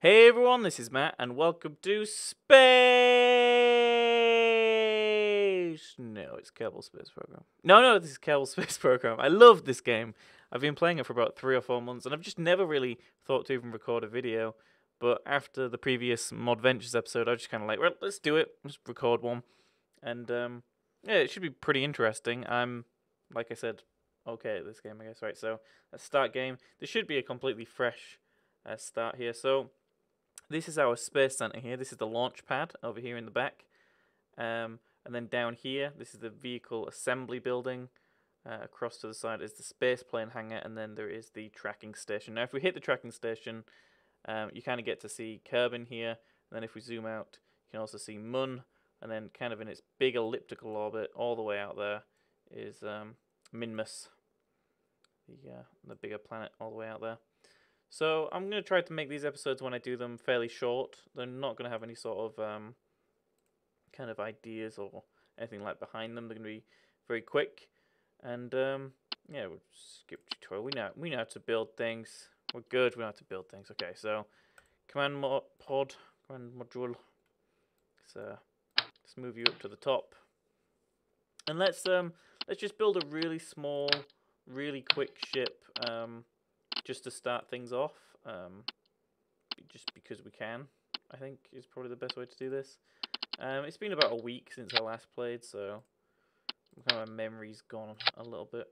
Hey everyone, this is Matt, and welcome to Space. No, it's Kerbal Space Program. No, this is Kerbal Space Program. I love this game. I've been playing it for about 3 or 4 months, and I've just never really thought to even record a video. But after the previous Mod Ventures episode, I was just kind of like, well, let's do it. Let's record one, and yeah, it should be pretty interesting. I'm, like I said, okay at this game, I guess. Right, so let's start game. This should be a completely fresh start here. So this is our space center here. This is the launch pad over here in the back. And then down here, this is the vehicle assembly building. Across to the side is the space plane hangar, and then there is the tracking station. Now, if we hit the tracking station, you kind of get to see Kerbin here. And then if we zoom out, you can also see Mun. And then kind of in its big elliptical orbit, all the way out there, is Minmus, the bigger planet all the way out there. So I'm going to try to make these episodes, when I do them, fairly short. They're not going to have any sort of kind of ideas or anything like behind them. They're going to be very quick. And yeah, we'll skip tutorial. We know how to build things. We're good. We know how to build things. Okay, so command module. Let's move you up to the top. And let's just build a really small, really quick ship. Just to start things off, just because we can, I think is probably the best way to do this. It's been about a week since I last played, so kind of my memory's gone a little bit.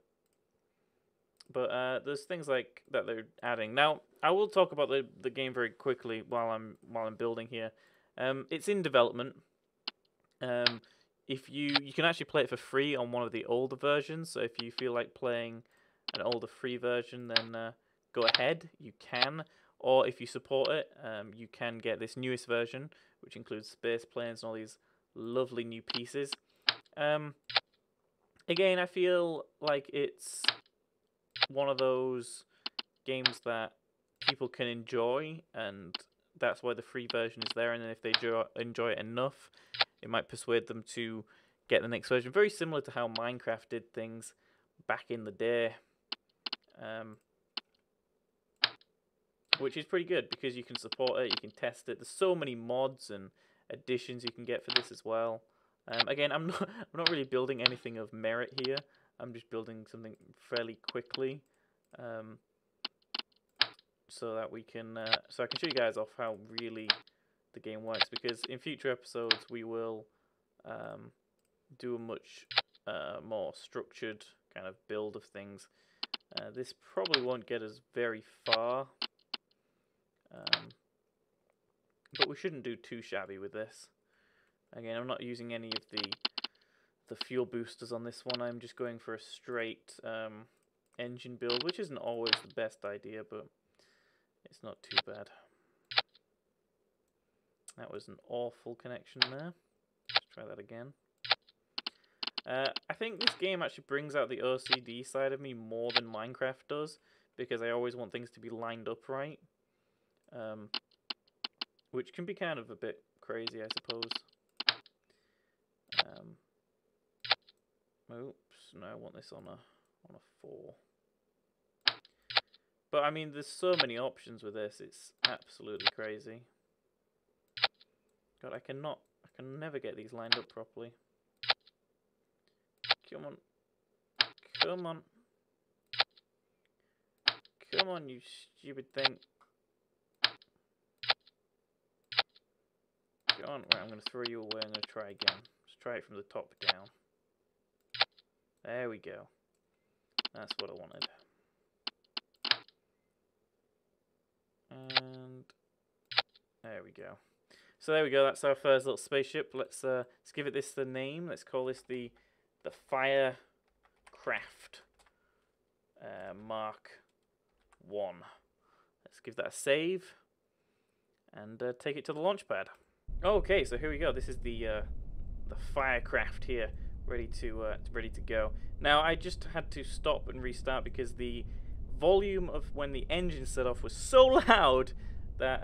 But there's things like that they're adding. Now, I will talk about the game very quickly while I'm building here. It's in development. If you can actually play it for free on one of the older versions. So if you feel like playing an older free version, then go ahead, you can. Or if you support it, you can get this newest version, which includes space planes and all these lovely new pieces. Again, I feel like it's one of those games that people can enjoy, and that's why the free version is there. And then if they enjoy it enough, it might persuade them to get the next version. Very similar to how Minecraft did things back in the day. Which is pretty good because you can support it, you can test it. There's so many mods and additions you can get for this as well. Again, I'm not really building anything of merit here. I'm just building something fairly quickly, so that we can so I can show you guys off how really the game works. Because in future episodes we will do a much more structured kind of build of things. This probably won't get us very far. But we shouldn't do too shabby with this. Again, I'm not using any of the fuel boosters on this one. I'm just going for a straight engine build, which isn't always the best idea, but it's not too bad. That was an awful connection there. Let's try that again. I think this game actually brings out the OCD side of me more than Minecraft does, because I always want things to be lined up right. Which can be kind of a bit crazy, I suppose. Oops, no, I want this on a 4. But I mean, there's so many options with this. It's absolutely crazy. God, I can never get these lined up properly. Come on, come on, come on, you stupid thing. Go on. Right, I'm going to throw you away. I'm going to try again. Just try it from the top down. There we go. That's what I wanted. And there we go. So there we go. That's our first little spaceship. Let's give it the name. Let's call this the FyreUK Mark 1. Let's give that a save and take it to the launch pad. Okay, so here we go. This is the Firecraft here, ready to go. Now I just had to stop and restart because the volume of when the engine set off was so loud that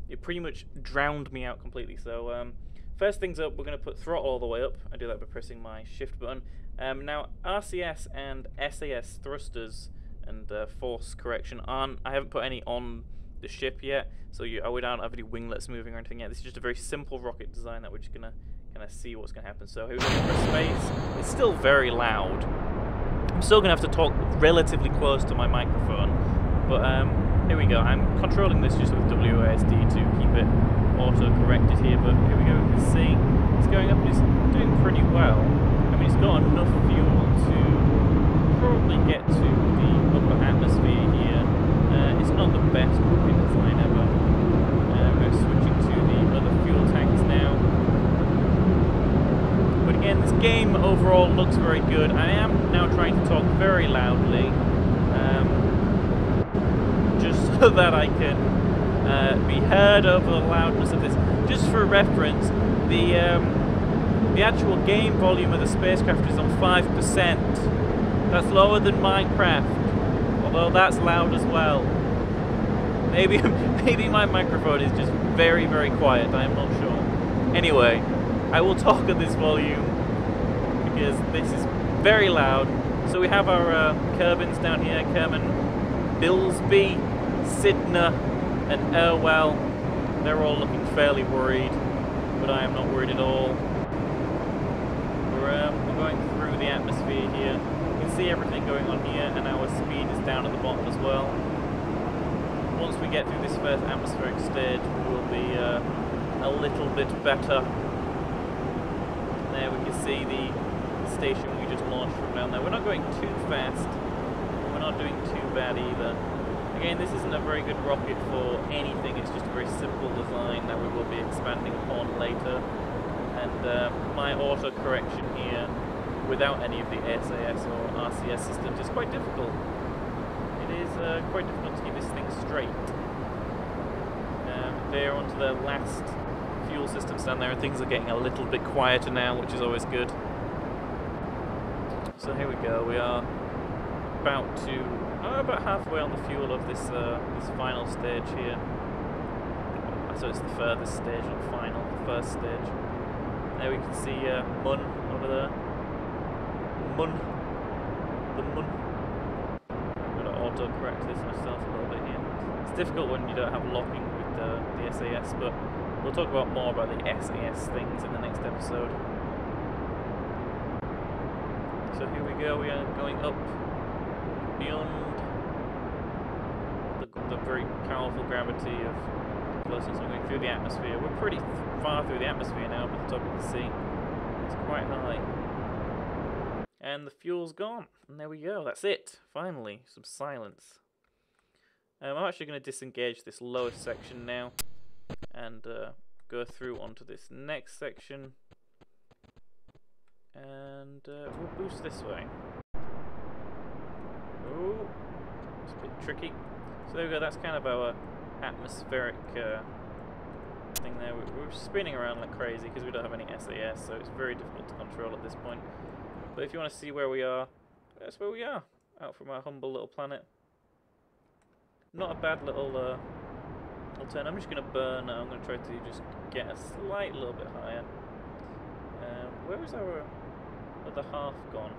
it pretty much drowned me out completely. So first things up, we're going to put throttle all the way up. I do that by pressing my shift button. Now RCS and SAS thrusters and force correction aren't. I haven't put any on the ship yet, so we don't have any winglets moving or anything yet. This is just a very simple rocket design that we're just gonna kind of see what's gonna happen. So here we go for space. It's still very loud. I'm still gonna have to talk relatively close to my microphone, but here we go. I'm controlling this just with WASD to keep it auto-corrected here. But here we go. You can see it's going up and it's doing pretty well. I mean, it's got enough fuel to probably get to the upper atmosphere here. It's not the best rocket design ever. We're switching to the other fuel tanks now. But again, this game overall looks very good. I am now trying to talk very loudly, just so that I can be heard over the loudness of this. Just for reference, the actual game volume of the spacecraft is on 5%. That's lower than Minecraft, although that's loud as well. Maybe my microphone is just very, very quiet, I am not sure. Anyway, I will talk at this volume because this is very loud. So we have our Kerbins down here, Kerman, Billsby, Sidner, and Irwell. They're all looking fairly worried, but I am not worried at all. We're going through the atmosphere here. You can see everything going on here, and our speed is down at the bottom as well. Once we get through this first atmospheric stage, we will be a little bit better. And there we can see the station we just launched from down there. We're not going too fast, but we're not doing too bad either. Again, this isn't a very good rocket for anything. It's just a very simple design that we will be expanding upon later. And my auto-correction here, without any of the SAS or RCS systems, is quite difficult. It is quite difficult to keep this thing straight. They're onto the last fuel systems down there, and things are getting a little bit quieter now, which is always good. So here we go. We are about halfway on the fuel of this this final stage here. So it's the furthest stage, not final, the first stage. There we can see Mun over there. Mun. The Mun. I'm going to auto-correct this myself a little bit here. It's difficult when you don't have locking with the SAS, but we'll talk about more about the SAS things in the next episode. So here we go, we are going up beyond the very powerful gravity of closeness. We're going through the atmosphere. We're pretty far through the atmosphere now, up at the top of the sea. It's quite high. And the fuel's gone. And there we go, that's it. Finally, some silence. I'm actually going to disengage this lowest section now and go through onto this next section. And we'll boost this way. Oh, it's a bit tricky. So there we go, that's kind of our atmospheric thing there. We're spinning around like crazy because we don't have any SAS, so it's very difficult to control at this point. But if you want to see where we are, that's where we are, out from our humble little planet. Not a bad little turn. I'm just going to burn. I'm going to try to just get a slight little bit higher. Where is our other half gone?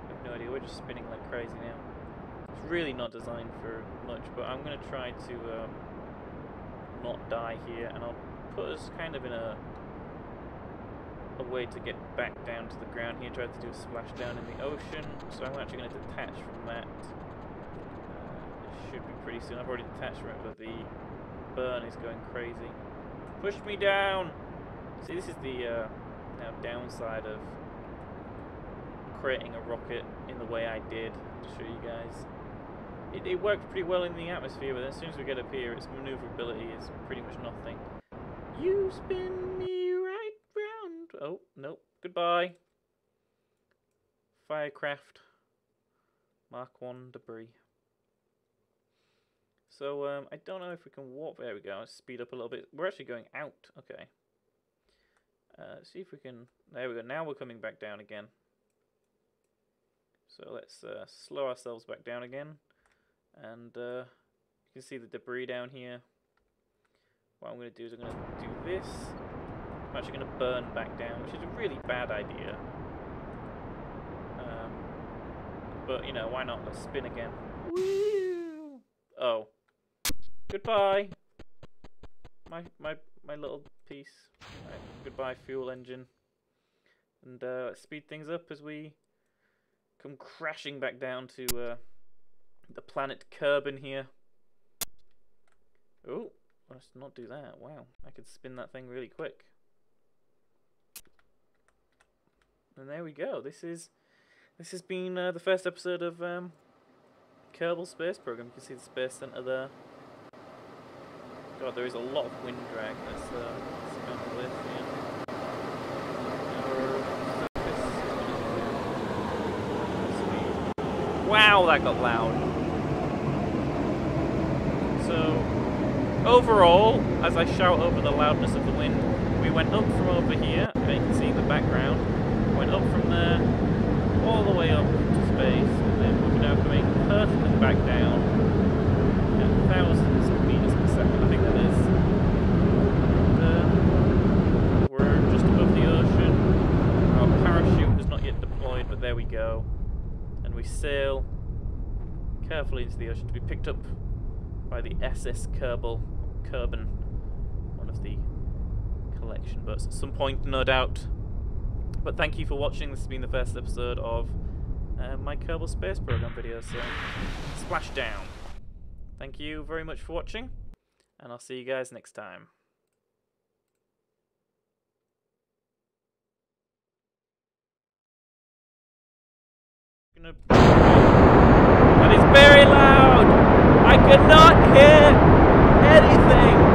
I have no idea. We're just spinning like crazy now. It's really not designed for much, but I'm going to try to not die here, and I'll put us kind of in a way to get back down to the ground here. Try to do a splashdown in the ocean. So I'm actually going to detach from that. It should be pretty soon. I've already detached from it, but the burn is going crazy. Push me down! See, this is the now downside of creating a rocket in the way I did to show you guys. It worked pretty well in the atmosphere, but as soon as we get up here, its maneuverability is pretty much nothing. You spin me right round. Oh, nope. Goodbye. Firecraft. Mark 1 debris. So, I don't know if we can warp. There we go. Let's speed up a little bit. We're actually going out. Okay. See if we can. There we go. Now we're coming back down again. So let's slow ourselves back down again. And you can see the debris down here. What I'm going to do is I'm going to do this. I'm actually going to burn back down, which is a really bad idea. But, you know, why not? Let's spin again. Woo! Oh. Goodbye. My little piece. Right, goodbye, fuel engine. And let's speed things up as we come crashing back down to the planet Kerbal here. Oh, let's not do that. Wow, I could spin that thing really quick. And there we go. This has been the first episode of Kerbal Space Program. You can see the Space Center there. God, there is a lot of wind drag. Let's go to this. Yeah. Wow, that got loud. So, overall, as I shout over the loudness of the wind, we went up from over here. Okay, you can see the background. Went up from there, all the way up to space, and then we're now coming hurtling back down at thousands of meters per second, I think that is. And, we're just above the ocean. Our parachute is not yet deployed, but there we go. And we sail carefully into the ocean to be picked up by the SS Kerbal, one of the collection boats at some point, no doubt. But thank you for watching. This has been the first episode of my Kerbal Space Program video, so splash down. Thank you very much for watching, and I'll see you guys next time. That is very loud! I cannot hear anything!